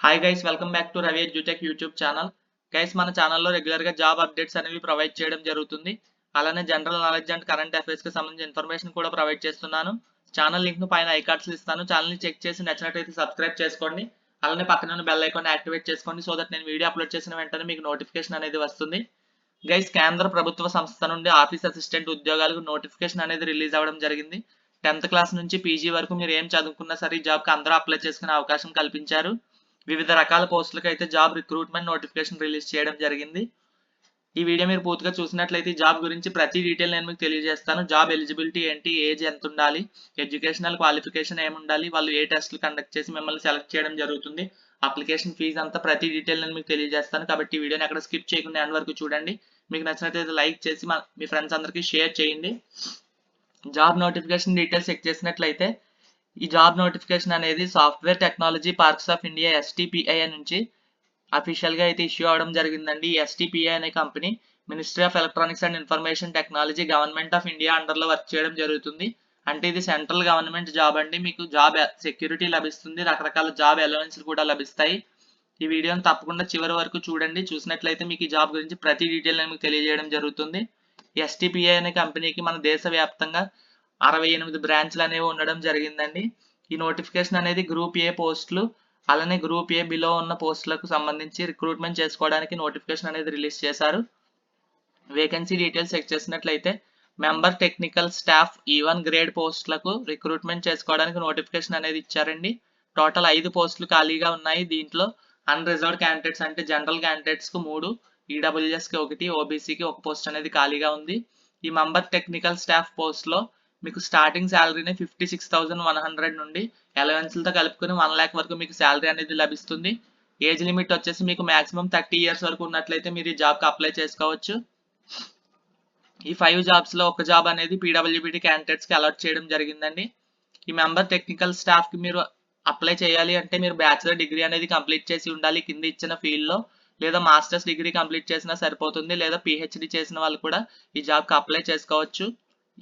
Hi guys, welcome back to Ravi edutech YouTube channel. Guys, మన ఛానల్లో రెగ్యులర్గా జాబ్ అప్డేట్స్ అనేవి ప్రొవైడ్ చేయడం జరుగుతుంది. అలానే జనరల్ నాలెడ్జ్ అండ్ కరెంట్ అఫైర్స్కి సంబంధించిన ఇన్ఫర్మేషన్ కూడా ప్రొవైడ్ చేస్తున్నాను. ఛానల్ లింక్ను పైన ఐకార్డ్స్లో ఇస్తాను. ఛానల్ని చెక్ చేసి నచ్చినట్లయితే సబ్స్క్రైబ్ చేసుకోండి. అలానే పక్కన ఉన్న బెల్ ఐకాన్ యాక్టివేట్ చేసుకోండి, సో దట్ నేను వీడియో అప్లోడ్ చేసిన వెంటనే మీకు నోటిఫికేషన్ అనేది వస్తుంది. గైస్, కేంద్ర ప్రభుత్వ సంస్థ నుండి ఆఫీస్ అసిస్టెంట్ ఉద్యోగాలకు నోటిఫికేషన్ అనేది రిలీజ్ అవ్వడం జరిగింది. 10th క్లాస్ నుంచి పీజీ వరకు మీరు ఏం చదువుకున్నా సరే ఈ జాబ్కి అందరూ అప్లై చేసుకునే అవకాశం కల్పించారు. వివిధ రకాల పోస్టులకు అయితే జాబ్ రిక్రూట్మెంట్ నోటిఫికేషన్ రిలీజ్ చేయడం జరిగింది. ఈ వీడియో మీరు పూర్తిగా చూసినట్లయితే ఈ జాబ్ గురించి ప్రతి డీటెయిల్ నేను మీకు తెలియజేస్తాను. జాబ్ ఎలిజిబిలిటీ ఏంటి, ఏజ్ ఎంత ఉండాలి, ఎడ్యుకేషనల్ క్వాలిఫికేషన్ ఏమి ఉండాలి, వాళ్ళు ఏ టెస్ట్లు కండక్ట్ చేసి మిమ్మల్ని సెలెక్ట్ చేయడం జరుగుతుంది, అప్లికేషన్ ఫీజు అంతా ప్రతి డీటెయిల్ నేను మీకు తెలియజేస్తాను. కాబట్టి ఈ వీడియోని ఎక్కడ స్కిప్ చేయకుండా ఎండ్ వరకు చూడండి. మీకు నచ్చినట్లయితే లైక్ చేసి మీ ఫ్రెండ్స్ అందరికీ షేర్ చేయండి. జాబ్ నోటిఫికేషన్ డీటెయిల్స్ చెక్ చేసినట్లయితే ఈ జాబ్ నోటిఫికేషన్ అనేది software technology parks of India STPI నుంచి అఫీషియల్గా అయితే ఇష్యూ అవడం జరిగిందండి. STPI అనే company ministry of electronics and information technology government of India అండర్లో వర్క్ చేయడం జరుగుతుంది. అంటే ఇది సెంట్రల్ గవర్నమెంట్ జాబ్ అండి. మీకు జాబ్ సెక్యూరిటీ లభిస్తుంది, రకరకాల జాబ్ అలవెన్స్లు కూడా లభిస్తాయి. ఈ వీడియోని తప్పకుండా చివరి వరకు చూడండి. చూసినట్లయితే మీకు ఈ జాబ్ గురించి ప్రతి డీటెయిల్ నేను మీకు తెలియజేయడం జరుగుతుంది. STPI అనే కంపెనీకి మన దేశవ్యాప్తంగా 68 బ్రాంచ్లు అనేవి ఉండడం జరిగిందండి. ఈ నోటిఫికేషన్ అనేది గ్రూప్ ఏ పోస్టులు అలానే గ్రూప్ ఏ బిలో ఉన్న పోస్టులకు సంబంధించి రిక్రూట్మెంట్ చేసుకోవడానికి నోటిఫికేషన్ అనేది రిలీజ్ చేశారు. వేకెన్సీ డీటెయిల్స్ చెక్ చేసినట్లయితే member technical staff E1 grade పోస్టులకు రిక్రూట్మెంట్ చేసుకోవడానికి నోటిఫికేషన్ అనేది ఇచ్చారండి. టోటల్ 5 పోస్టులు ఖాళీగా ఉన్నాయి. దీంట్లో అన్రిజర్వ్డ్ క్యాండిడేట్స్ అంటే జనరల్ క్యాండిడేట్స్కు 3, EWSకి 1, OBCకి 1 పోస్ట్ అనేది ఖాళీగా ఉంది. ఈ మెంబర్ టెక్నికల్ స్టాఫ్ పోస్ట్లో మీకు స్టార్టింగ్ శాలరీని 56,100 నుండి అలవెన్స్లతో కలుపుకొని 1 lakh వరకు మీకు శాలరీ అనేది లభిస్తుంది. ఏజ్ లిమిట్ వచ్చేసి మీకు మాక్సిమం 30 years వరకు ఉన్నట్లయితే మీరు ఈ జాబ్కి అప్లై చేసుకోవచ్చు. ఈ 5 జాబ్స్లో ఒక జాబ్ అనేది PWBD క్యాండిడేట్స్కి అలాట్ చేయడం జరిగిందండి. ఈ మెంబర్ టెక్నికల్ స్టాఫ్కి మీరు అప్లై చేయాలి అంటే మీరు బ్యాచిలర్ డిగ్రీ అనేది కంప్లీట్ చేసి ఉండాలి కింద ఇచ్చిన ఫీల్డ్లో, లేదా మాస్టర్స్ డిగ్రీ కంప్లీట్ చేసినా సరిపోతుంది, లేదా PhD చేసిన వాళ్ళు కూడా ఈ జాబ్కి అప్లై చేసుకోవచ్చు.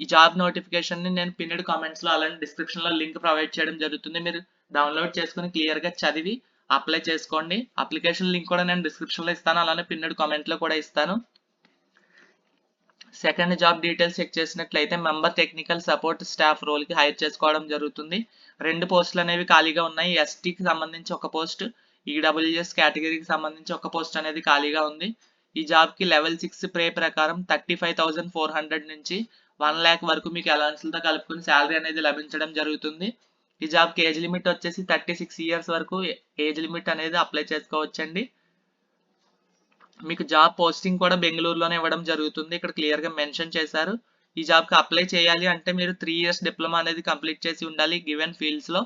ఈ జాబ్ నోటిఫికేషన్ని నేను పిన్నెడ్ కామెంట్స్లో అలానే డిస్క్రిప్షన్లో లింక్ ప్రొవైడ్ చేయడం జరుగుతుంది. మీరు డౌన్లోడ్ చేసుకుని క్లియర్గా చదివి అప్లై చేసుకోండి. అప్లికేషన్ లింక్ కూడా నేను డిస్క్రిప్షన్లో ఇస్తాను, అలానే పిన్నెడ్ కామెంట్లో కూడా ఇస్తాను. సెకండ్ జాబ్ డీటెయిల్స్ చెక్ చేసినట్లయితే మెంబర్ టెక్నికల్ సపోర్ట్ స్టాఫ్ రోల్కి హైర్ చేసుకోవడం జరుగుతుంది. 2 పోస్టులు అనేవి ఖాళీగా ఉన్నాయి. STకి సంబంధించి ఒక పోస్ట్, EWS కేటగిరీకి సంబంధించి ఒక పోస్ట్ అనేది ఖాళీగా ఉంది. ఈ జాబ్కి లెవెల్ 6 పే ప్రకారం 35,400 నుంచి 1 lakh వరకు మీకు అలవెన్స్లతో కలుపుకుని శాలరీ అనేది లభించడం జరుగుతుంది. ఈ జాబ్కి ఏజ్ లిమిట్ వచ్చేసి 36 years వరకు ఏజ్ లిమిట్ అనేది అప్లై చేసుకోవచ్చండి. మీకు జాబ్ పోస్టింగ్ కూడా బెంగళూరులోనే ఇవ్వడం జరుగుతుంది. ఇక్కడ క్లియర్గా మెన్షన్ చేశారు. ఈ జాబ్కి అప్లై చేయాలి అంటే మీరు 3 years డిప్లొమా అనేది కంప్లీట్ చేసి ఉండాలి గివెన్ ఫీల్డ్స్లో.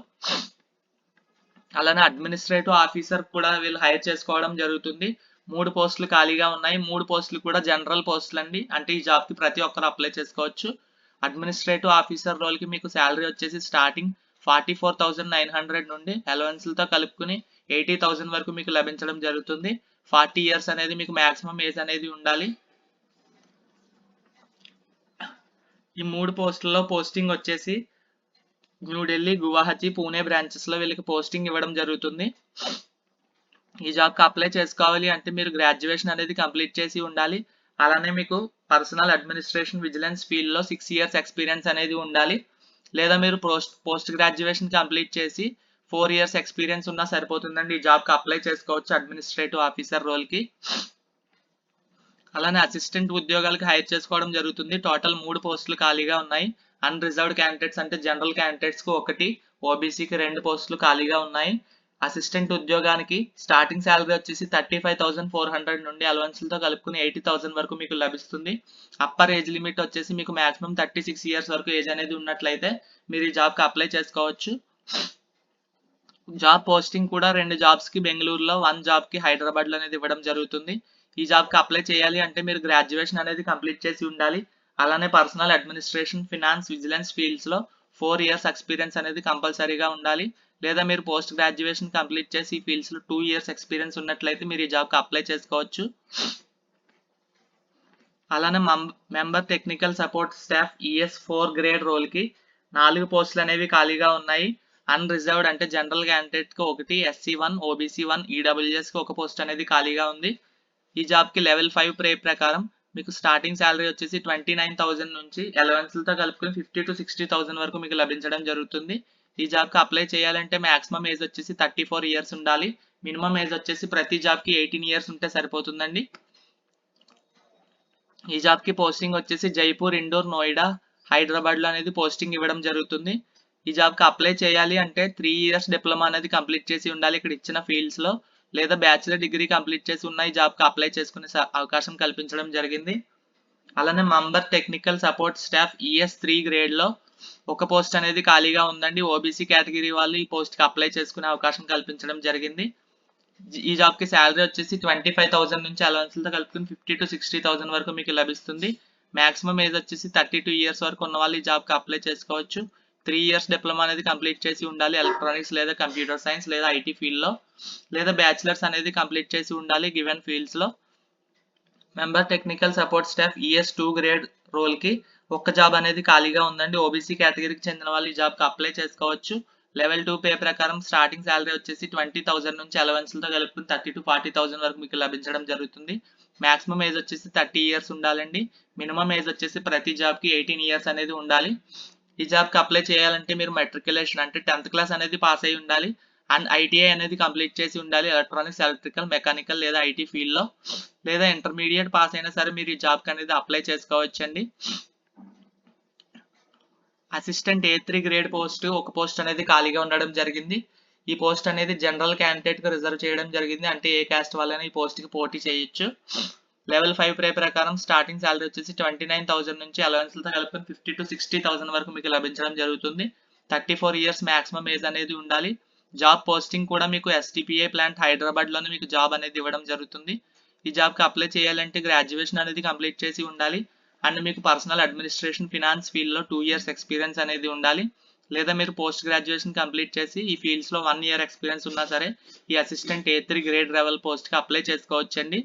అలానే అడ్మినిస్ట్రేటివ్ ఆఫీసర్ కూడా వీళ్ళు హైర్ చేసుకోవడం జరుగుతుంది. 3 పోస్టులు ఖాళీగా ఉన్నాయి. 3 పోస్టులు కూడా జనరల్ పోస్టులు అండి. అంటే ఈ జాబ్కి ప్రతి ఒక్కరు అప్లై చేసుకోవచ్చు. అడ్మినిస్ట్రేటివ్ ఆఫీసర్ రోల్కి మీకు శాలరీ వచ్చేసి స్టార్టింగ్ 44,900 నుండి అలవెన్స్లతో కలుపుకుని 80,000 వరకు మీకు లభించడం జరుగుతుంది. 40 years అనేది మీకు మాక్సిమం ఏజ్ అనేది ఉండాలి. ఈ 3 పోస్టుల్లో పోస్టింగ్ వచ్చేసి న్యూఢిల్లీ, గువాహతి, పూణే బ్రాంచెస్లో వీళ్ళకి పోస్టింగ్ ఇవ్వడం జరుగుతుంది. ఈ జాబ్కి అప్లై చేసుకోవాలి అంటే మీరు గ్రాడ్యుయేషన్ అనేది కంప్లీట్ చేసి ఉండాలి. అలానే మీకు పర్సనల్ అడ్మినిస్ట్రేషన్ విజిలెన్స్ ఫీల్డ్లో 6 years ఎక్స్పీరియన్స్ అనేది ఉండాలి. లేదా మీరు పోస్ట్ గ్రాడ్యుయేషన్ కంప్లీట్ చేసి 4 years ఎక్స్పీరియన్స్ ఉన్నా సరిపోతుందండి. ఈ జాబ్కి అప్లై చేసుకోవచ్చు అడ్మినిస్ట్రేటివ్ ఆఫీసర్ రోల్కి. అలానే అసిస్టెంట్ ఉద్యోగాలకు హైర్ చేసుకోవడం జరుగుతుంది. టోటల్ 3 పోస్టులు ఖాళీగా ఉన్నాయి. అన్రిజర్వ్డ్ క్యాండిడేట్స్ అంటే జనరల్ క్యాండిడేట్స్కి 1, OBCకి 2 పోస్టులు ఖాళీగా ఉన్నాయి. అసిస్టెంట్ ఉద్యోగానికి స్టార్టింగ్ శాలరీ వచ్చేసి 35,400 నుండి అలవెన్స్లతో కలుపుకుని 80,000 వరకు మీకు లభిస్తుంది. అప్పర్ ఏజ్ లిమిట్ వచ్చేసి మీకు మాక్సిమం 36 years వరకు ఏజ్ అనేది ఉన్నట్లయితే మీరు ఈ జాబ్కి అప్లై చేసుకోవచ్చు. జాబ్ పోస్టింగ్ కూడా 2 జాబ్స్కి బెంగళూరులో, 1 జాబ్కి హైదరాబాద్లో అనేది ఇవ్వడం జరుగుతుంది. ఈ జాబ్కి అప్లై చేయాలి అంటే మీరు గ్రాడ్యుయేషన్ అనేది కంప్లీట్ చేసి ఉండాలి. అలానే పర్సనల్ అడ్మినిస్ట్రేషన్, ఫినాన్స్, విజిలెన్స్ ఫీల్డ్స్లో 4 years ఎక్స్పీరియన్స్ అనేది కంపల్సరీగా ఉండాలి. లేదా మీరు పోస్ట్ గ్రాడ్యుయేషన్ కంప్లీట్ చేసి ఈ ఫీల్డ్స్లో 2 years ఎక్స్పీరియన్స్ ఉన్నట్లయితే మీరు ఈ జాబ్కి అప్లై చేసుకోవచ్చు. అలానే member technical support staff ES4 grade రోల్కి 4 పోస్టులు అనేవి ఖాళీగా ఉన్నాయి. అన్రిజర్వ్డ్ అంటే జనరల్ క్యాండిడేట్ కి ఒకటి, SC1, OBC1, EWS కి ఒక పోస్ట్ అనేది ఖాళీగా ఉంది. ఈ జాబ్ కి లెవెల్ 5 పే ప్రకారం మీకు స్టార్టింగ్ శాలరీ వచ్చేసి 29,000 నుంచి అలవెన్స్లతో కలుపుకొని 50 to 60,000 వరకు మీకు లభించడం జరుగుతుంది. ఈ జాబ్ కి అప్లై చేయాలంటే మాక్సిమం ఏజ్ వచ్చేసి 34 ఇయర్స్ ఉండాలి. మినిమం ఏజ్ వచ్చేసి ప్రతి జాబ్ కి 18 ఇయర్స్ ఉంటే సరిపోతుందండి. ఈ జాబ్ కి పోస్టింగ్ వచ్చేసి జైపూర్, ఇండోర్, నోయిడా, హైదరాబాద్ లో అనేది పోస్టింగ్ ఇవ్వడం జరుగుతుంది. ఈ జాబ్ కి అప్లై చేయాలి అంటే 3 ఇయర్స్ డిప్లొమా అనేది కంప్లీట్ చేసి ఉండాలి ఇక్కడ ఇచ్చిన ఫీల్డ్స్ లో, లేదా బ్యాచిలర్ డిగ్రీ కంప్లీట్ చేసి ఉన్న ఈ జాబ్ కి అప్లై చేసుకునే అవకాశం కల్పించడం జరిగింది. అలానే member technical support staff ES3 grade లో ఒక పోస్ట్ అనేది ఖాళీగా ఉందండి. ఓబీసీ కేటగిరీ వాళ్ళు ఈ పోస్ట్ కి అప్లై చేసుకునే అవకాశం కల్పించడం జరిగింది. ఈ జాబ్ కి శాలరీ వచ్చేసి 25,000 నుంచి అలవెన్స్లతో కలుపుకుని 50 to 60,000 వరకు మీకు లభిస్తుంది. మాక్సిమం ఏజ్ వచ్చేసి 32 ఇయర్స్ వరకు ఉన్న వాళ్ళు ఈ జాబ్ కి అప్లై చేసుకోవచ్చు. 3 ఇయర్స్ డిప్లొమా అనేది కంప్లీట్ చేసి ఉండాలి ఎలక్ట్రానిక్స్ లేదా కంప్యూటర్ సైన్స్ లేదా ఐటీ ఫీల్డ్ లో, లేదా బ్యాచిలర్స్ అనేది కంప్లీట్ చేసి ఉండాలి గివెన్ ఫీల్డ్స్ లో. Member technical support staff ES2 grade role కి ఒక్క జాబ్ అనేది ఖాళీగా ఉందండి. ఓబీసీ కేటగిరీకి చెందిన వాళ్ళు ఈ జాబ్ కి అప్లై చేసుకోవచ్చు. లెవెల్ 2 పే ప్రకారం స్టార్టింగ్ శాలరీ వచ్చేసి 20,000 నుంచి అలవెన్స్లతో కలుపుకుని 30 to 40,000 వరకు మీకు లభించడం జరుగుతుంది. మాక్సిమం ఏజ్ వచ్చేసి 30 ఇయర్స్ ఉండాలండి. మినిమం ఏజ్ వచ్చేసి ప్రతి జాబ్ కి 18 ఇయర్స్ అనేది ఉండాలి. ఈ జాబ్ కి అప్లై చేయాలంటే మీరు మెట్రికులేషన్ అంటే 10th క్లాస్ అనేది పాస్ అయి ఉండాలి అండ్ ITI అనేది కంప్లీట్ చేసి ఉండాలి ఎలక్ట్రానిక్స్, ఎలక్ట్రికల్, మెకానికల్ లేదా ఐటీ ఫీల్డ్ లో, లేదా ఇంటర్మీడియట్ పాస్ అయినా సరే మీరు ఈ జాబ్ కి అనేది అప్లై చేసుకోవచ్చండి. అసిస్టెంట్ A3 గ్రేడ్ పోస్ట్ ఒక పోస్ట్ అనేది ఖాళీగా ఉండడం జరిగింది. ఈ పోస్ట్ అనేది జనరల్ క్యాండిడేట్ కి రిజర్వ్ చేయడం జరిగింది. అంటే ఏ కాస్ట్ వాళ్ళైనా ఈ పోస్ట్ కి పోటీ చేయొచ్చు. లెవెల్ 5 పే ప్రకారం స్టార్టింగ్ శాలరీ వచ్చేసి 29,000 నుంచి అలవెన్స్లతో కలుపుకొని 50 to 60,000 వరకు మీకు లభించడం జరుగుతుంది. 34 ఇయర్స్ మాక్సిమం ఏజ్ అనేది ఉండాలి. జాబ్ పోస్టింగ్ కూడా మీకు STPA ప్లాంట్ హైదరాబాద్ లోనే మీకు జాబ్ అనేది ఇవ్వడం జరుగుతుంది. ఈ జాబ్ కి అప్లై చేయాలంటే గ్రాడ్యుయేషన్ అనేది కంప్లీట్ చేసి ఉండాలి అండ్ మీకు పర్సనల్ అడ్మినిస్ట్రేషన్, ఫినాన్స్ ఫీల్డ్ లో 2 ఇయర్స్ ఎక్స్పీరియన్స్ అనేది ఉండాలి. లేదా మీరు పోస్ట్ గ్రాడ్యుయేషన్ కంప్లీట్ చేసి ఈ ఫీల్డ్స్ లో 1 ఇయర్ ఎక్స్పీరియన్స్ ఉన్నా సరే ఈ assistant A3 grade level post కి అప్లై చేసుకోవచ్చండి.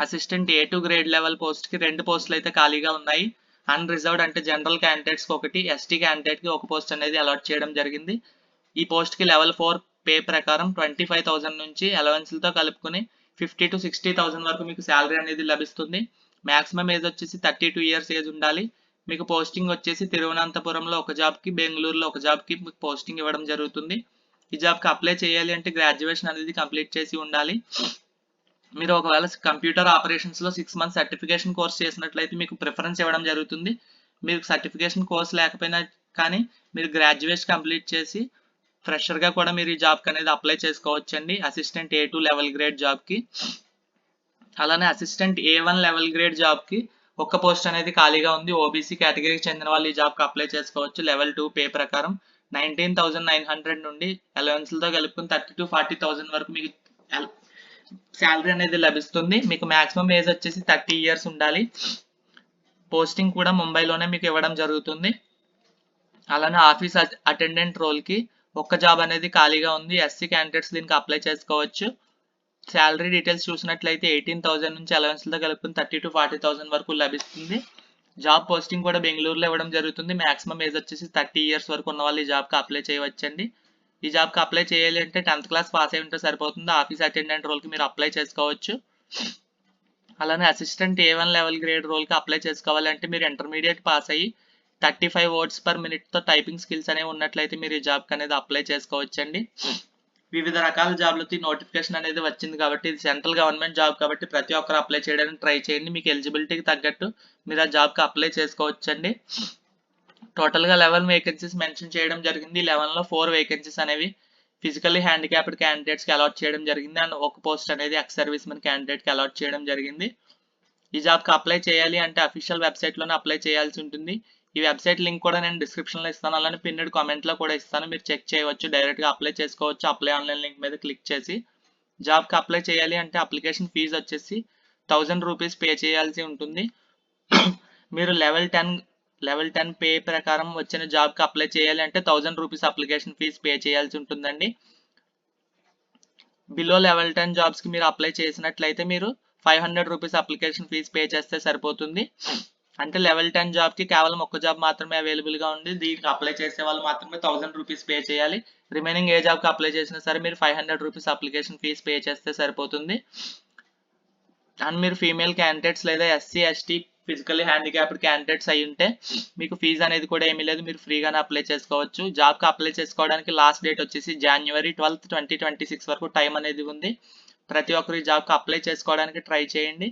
Assistant A2 grade level post కి 2 పోస్టులు అయితే ఖాళీగా ఉన్నాయి. అన్రిజర్వ్డ్ అంటే జనరల్ క్యాండిడేట్స్ కి ఒకటి, ST క్యాండిడేట్ కి ఒక పోస్ట్ అనేది అలాట్ చేయడం జరిగింది. ఈ పోస్ట్ కి లెవెల్ 4 పే ప్రకారం 25,000 నుంచి అలవెన్స్లతో కలుపుకొని 50 to 60,000 వరకు మీకు శాలరీ అనేది లభిస్తుంది. మాక్సిమం ఏజ్ వచ్చేసి 32 ఇయర్స్ ఏజ్ ఉండాలి. మీకు పోస్టింగ్ వచ్చేసి తిరువనంతపురంలో ఒక జాబ్ కి, బెంగళూరులో ఒక జాబ్ కి మీకు పోస్టింగ్ ఇవ్వడం జరుగుతుంది. ఈ జాబ్ కి అప్లై చేయాలి అంటే గ్రాడ్యుయేషన్ అనేది కంప్లీట్ చేసి ఉండాలి. మీరు ఒకవేళ కంప్యూటర్ ఆపరేషన్స్ లో 6 months సర్టిఫికేషన్ కోర్స్ చేసినట్లయితే మీకు ప్రిఫరెన్స్ ఇవ్వడం జరుగుతుంది. మీరు సర్టిఫికేషన్ కోర్స్ లేకపోయినా కానీ మీరు గ్రాడ్యుయేషన్ కంప్లీట్ చేసి ఫ్రెషర్ గా కూడా మీరు ఈ జాబ్ కి అనేది అప్లై చేసుకోవచ్చండి. Assistant A2 level grade job కి. అలానే assistant A1 level grade job కి ఒక్క పోస్ట్ అనేది ఖాళీగా ఉంది. ఓబీసీ కేటగిరీకి చెందిన వాళ్ళు ఈ జాబ్ కి అప్లై చేసుకోవచ్చు. లెవెల్ 2 పే ప్రకారం 19,900 నుండి అలవెన్స్లతో కలుపుకొని 30 to 40,000 వరకు మీకు శాలరీ అనేది లభిస్తుంది. మీకు మాక్సిమం ఏజ్ వచ్చేసి 30 ఇయర్స్ ఉండాలి. పోస్టింగ్ కూడా ముంబైలోనే మీకు ఇవ్వడం జరుగుతుంది. అలానే ఆఫీస్ అటెండెంట్ రోల్ కి ఒక్క జాబ్ అనేది ఖాళీగా ఉంది. SC క్యాండిడేట్స్ దీనికి అప్లై చేసుకోవచ్చు. శాలరీ డీటెయిల్స్ చూసినట్లయితే 18,000 నుంచి అలవెన్స్లతో కలుపుకొని 30 to 40,000 వరకు లభిస్తుంది. జాబ్ పోస్టింగ్ కూడా బెంగళూరులో ఇవ్వడం జరుగుతుంది. మాక్సిమం ఏజ్ వచ్చేసి 30 ఇయర్స్ వరకు ఉన్న వాళ్ళు ఈ జాబ్ కి అప్లై చేయవచ్చండి. ఈ జాబ్ కి అప్లై చేయాలి అంటే 10th క్లాస్ పాస్ అయి ఉంటే సరిపోతుంది. ఆఫీస్ అటెండెంట్ రోల్ కి మీరు అప్లై చేసుకోవచ్చు. అలానే assistant A1 level grade role కి అప్లై చేసుకోవాలంటే మీరు ఇంటర్మీడియట్ పాస్ అయ్యి 35 words per minute తో టైపింగ్ స్కిల్స్ అనేవి ఉన్నట్లయితే మీరు ఈ జాబ్ కి అనేది అప్లై చేసుకోవచ్చండి. వివిధ రకాల జాబ్లతో నోటిఫికేషన్ అనేది వచ్చింది కాబట్టి ఇది సెంట్రల్ గవర్నమెంట్ జాబ్ కాబట్టి ప్రతి ఒక్కరు అప్లై చేయడానికి ట్రై చేయండి. మీకు ఎలిజిబిలిటీకి తగ్గట్టు మీరు ఆ జాబ్ కి అప్లై చేసుకోవచ్చండి. టోటల్ గా 11 వేకెన్సీస్ మెన్షన్ చేయడం జరిగింది. 11 లో 4 వేకెన్సీస్ అనేవి ఫిజికల్లీ హ్యాండిక్యాప్డ్ క్యాండిడేట్స్ కి అలాట్ చేయడం జరిగింది అండ్ ఒక పోస్ట్ అనేది ఎక్స్ సర్వీస్ మెన్ క్యాండిడేట్ కి అలాట్ చేయడం జరిగింది. ఈ జాబ్ కి అప్లై చేయాలి అంటే అఫీషియల్ వెబ్సైట్ లోనే అప్లై చేయాల్సి ఉంటుంది. ఈ వెబ్సైట్ లింక్ కూడా నేను డిస్క్రిప్షన్ లో ఇస్తాను. అలానే పిన్నెడ్ కామెంట్ లో కూడా ఇస్తాను. మీరు చెక్ చేయవచ్చు. డైరెక్ట్ గా అప్లై చేసుకోవచ్చు. అప్లై ఆన్లైన్ లింక్ మీద క్లిక్ చేసి జాబ్ కి అప్లై చేయాలి అంటే అప్లికేషన్ ఫీజు వచ్చేసి 1000 రూపీస్ పే చేయాల్సి ఉంటుంది. మీరు లెవెల్ 10 పే ప్రకారం వచ్చిన జాబ్ కి అప్లై చేయాలి అంటే 1000 రూపీస్ అప్లికేషన్ ఫీజు పే చేయాల్సి ఉంటుందండి. బిలో లెవెల్ 10 జాబ్స్ కి మీరు అప్లై చేసినట్లయితే మీరు 500 రూపీస్ అప్లికేషన్ ఫీజు పే చేస్తే సరిపోతుంది. అంటే లెవెల్ 10 జాబ్కి కేవలం ఒక్క జాబ్ మాత్రమే అవైలబుల్గా ఉంది. దీనికి అప్లై చేసే వాళ్ళు మాత్రమే ₹1000 పే చేయాలి. రిమైనింగ్ ఏ జాబ్కి అప్లై చేసినా సరే మీరు ₹500 అప్లికేషన్ ఫీజ్ పే చేస్తే సరిపోతుంది. అండ్ మీరు ఫీమేల్ క్యాండిడేట్స్ లేదా SC ST physically handicapped candidates అయి ఉంటే మీకు ఫీజు అనేది కూడా ఏమీ లేదు, మీరు ఫ్రీగానే అప్లై చేసుకోవచ్చు. జాబ్కి అప్లై చేసుకోవడానికి లాస్ట్ డేట్ వచ్చేసి January 12, 2026 వరకు టైం అనేది ఉంది. ప్రతి ఒక్కరు ఈ జాబ్కి అప్లై చేసుకోవడానికి ట్రై చేయండి.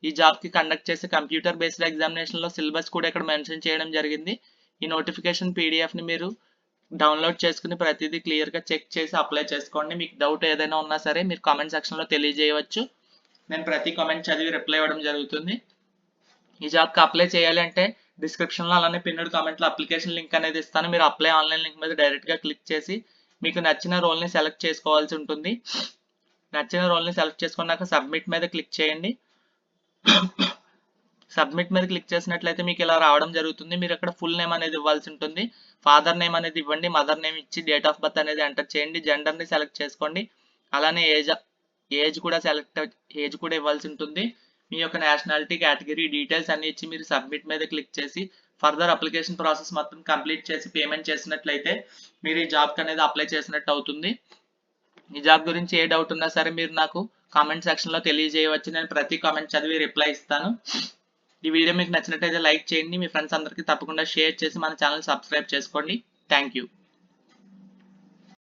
ఈ జాబ్కి కండక్ట్ చేసే కంప్యూటర్ బేస్డ్ ఎగ్జామినేషన్లో సిలబస్ కూడా ఇక్కడ మెన్షన్ చేయడం జరిగింది. ఈ నోటిఫికేషన్ పీడిఎఫ్ని మీరు డౌన్లోడ్ చేసుకుని ప్రతిదీ క్లియర్గా చెక్ చేసి అప్లై చేసుకోండి. మీకు డౌట్ ఏదైనా ఉన్నా సరే మీరు కామెంట్ సెక్షన్లో తెలియజేయవచ్చు. నేను ప్రతి కామెంట్ చదివి రిప్లై ఇవ్వడం జరుగుతుంది. ఈ జాబ్కి అప్లై చేయాలి అంటే డిస్క్రిప్షన్లో అలానే పిన్నెడ్ కామెంట్లో అప్లికేషన్ లింక్ అనేది ఇస్తాను. మీరు అప్లై ఆన్లైన్ లింక్ మీద డైరెక్ట్గా క్లిక్ చేసి మీకు నచ్చిన రోల్ని సెలెక్ట్ చేసుకోవాల్సి ఉంటుంది. నచ్చిన రోల్ని సెలెక్ట్ చేసుకున్నాక సబ్మిట్ మీద క్లిక్ చేయండి. సబ్మిట్ మీద క్లిక్ చేసినట్లయితే మీకు ఇలా రావడం జరుగుతుంది. మీరు అక్కడ ఫుల్ నేమ్ అనేది ఇవ్వాల్సి ఉంటుంది. ఫాదర్ నేమ్ అనేది ఇవ్వండి, మదర్ నేమ్ ఇచ్చి డేట్ ఆఫ్ బర్త్ అనేది ఎంటర్ చేయండి. జెండర్ని సెలెక్ట్ చేసుకోండి, అలానే ఏజ్ కూడా ఇవ్వాల్సి ఉంటుంది. మీ యొక్క నేషనాలిటీ, కేటగిరీ డీటెయిల్స్ అన్ని ఇచ్చి మీరు సబ్మిట్ మీద క్లిక్ చేసి ఫర్దర్ అప్లికేషన్ ప్రాసెస్ మొత్తం కంప్లీట్ చేసి పేమెంట్ చేసినట్లయితే మీరు ఈ జాబ్కి అనేది అప్లై చేసినట్టు అవుతుంది. ఈ జాబ్ గురించి ఏ డౌట్ ఉన్నా సరే మీరు నాకు కామెంట్ సెక్షన్లో తెలియజేయవచ్చు. నేను ప్రతి కామెంట్ చదివి రిప్లై ఇస్తాను. ఈ వీడియో మీకు నచ్చినట్లయితే లైక్ చేయండి, మీ ఫ్రెండ్స్ అందరికీ తప్పకుండా షేర్ చేసి మన ఛానల్ సబ్స్క్రైబ్ చేసుకోండి. Thank you.